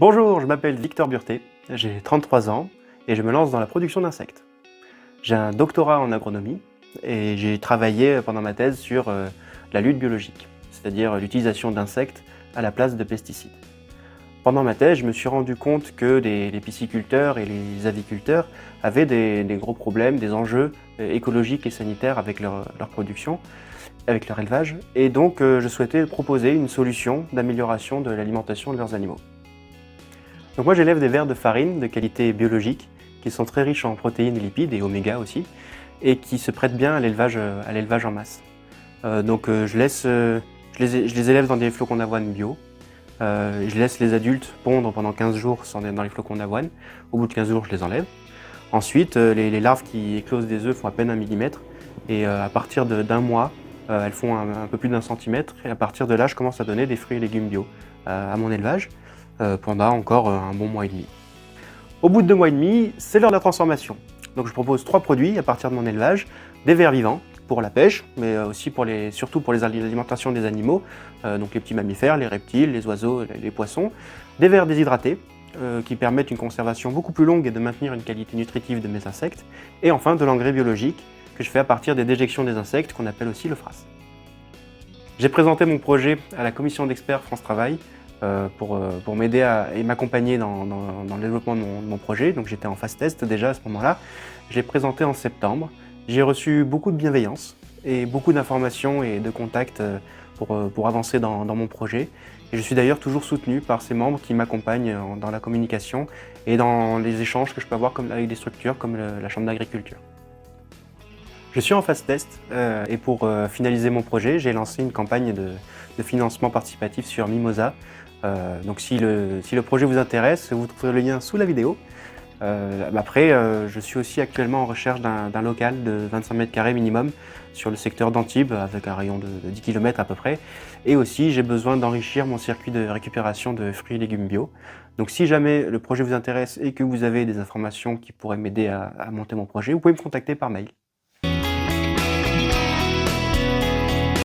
Bonjour, je m'appelle Victor Burté, j'ai 33 ans et je me lance dans la production d'insectes. J'ai un doctorat en agronomie et j'ai travaillé pendant ma thèse sur la lutte biologique, c'est-à-dire l'utilisation d'insectes à la place de pesticides. Pendant ma thèse, je me suis rendu compte que les pisciculteurs et les aviculteurs avaient des gros problèmes, des enjeux écologiques et sanitaires avec leur production, avec leur élevage, et donc je souhaitais proposer une solution d'amélioration de l'alimentation de leurs animaux. Donc moi j'élève des vers de farine de qualité biologique qui sont très riches en protéines et lipides et oméga aussi et qui se prêtent bien à l'élevage en masse. Je les élève dans des flocons d'avoine bio. Je laisse les adultes pondre pendant 15 jours dans les flocons d'avoine. Au bout de 15 jours, je les enlève. Ensuite, les larves qui éclosent des œufs font à peine 1 millimètre et à partir d'un mois, elles font un peu plus d'1 centimètre et à partir de là, je commence à donner des fruits et légumes bio à mon élevage pendant encore un bon mois et demi. Au bout de 2 mois et demi, c'est l'heure de la transformation. Donc je propose 3 produits à partir de mon élevage, des vers vivants pour la pêche, mais aussi surtout pour l'alimentation des animaux, donc les petits mammifères, les reptiles, les oiseaux, les poissons, des vers déshydratés qui permettent une conservation beaucoup plus longue et de maintenir une qualité nutritive de mes insectes, et enfin de l'engrais biologique que je fais à partir des déjections des insectes qu'on appelle aussi le frass. J'ai présenté mon projet à la commission d'experts France Travail pour m'aider et m'accompagner dans le développement de mon projet. Donc j'étais en phase test déjà à ce moment-là. Je l'ai présenté en septembre. J'ai reçu beaucoup de bienveillance et beaucoup d'informations et de contacts pour avancer dans mon projet. Et je suis d'ailleurs toujours soutenu par ces membres qui m'accompagnent dans la communication et dans les échanges que je peux avoir avec des structures comme la Chambre d'agriculture. Je suis en phase test et pour finaliser mon projet, j'ai lancé une campagne de financement participatif sur Mimosa. Donc si le projet vous intéresse, vous trouverez le lien sous la vidéo. Après, je suis aussi actuellement en recherche d'un local de 25 mètres carrés minimum sur le secteur d'Antibes avec un rayon de 10 km à peu près. Et aussi, j'ai besoin d'enrichir mon circuit de récupération de fruits et légumes bio. Donc si jamais le projet vous intéresse et que vous avez des informations qui pourraient m'aider à monter mon projet, vous pouvez me contacter par mail.